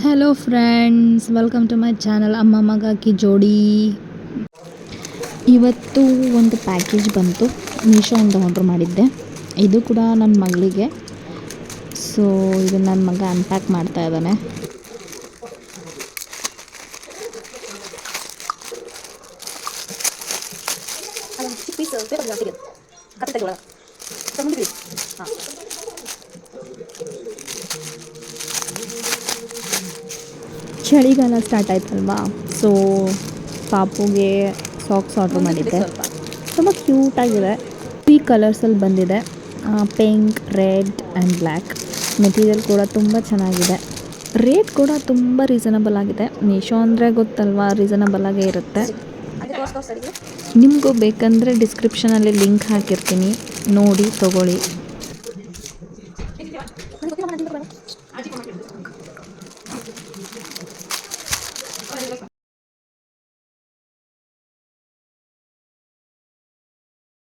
Hello friends, welcome to my channel ಅಮ್ಮ ಮಗ ಕಿ ಜೋಡಿ. ಇವತ್ತು ಒಂದು ಪ್ಯಾಕೇಜ್ ಬಂತು, ಮೀಶೋಯಿಂದ ಆರ್ಡ್ರ್ ಮಾಡಿದ್ದೆ. ಇದು ಕೂಡ ನನ್ನ ಮಗಳಿಗೆ. ಸೊ ಇದು ನನ್ನ ಮಗ ಅನ್ಪ್ಯಾಕ್ ಮಾಡ್ತಾ ಇದ್ದಾನೆ. ಚಳಿಗಾಲ ಸ್ಟಾರ್ಟ್ ಆಯ್ತಲ್ವಾ, ಸೊ ಪಾಪುಗೆ ಸಾಕ್ಸ್ ಆರ್ಡ್ರ್ ಮಾಡಿದ್ದೆ. ತುಂಬ ಕ್ಯೂಟಾಗಿದೆ. 3 ಕಲರ್ಸಲ್ಲಿ ಬಂದಿದೆ, pink, red and black. Material ಕೂಡ ತುಂಬ ಚೆನ್ನಾಗಿದೆ. ರೇಟ್ ಕೂಡ ತುಂಬ ರೀಸನಬಲ್ ಆಗಿದೆ. ಮೀಶೋ ಅಂದರೆ ಗೊತ್ತಲ್ವಾ, ರೀಸನಬಲ್ ಆಗೇ ಇರುತ್ತೆ. ನಿಮಗೂ ಬೇಕಂದರೆ ಡಿಸ್ಕ್ರಿಪ್ಷನಲ್ಲಿ ಲಿಂಕ್ ಹಾಕಿರ್ತೀನಿ, ನೋಡಿ ತೊಗೊಳ್ಳಿ.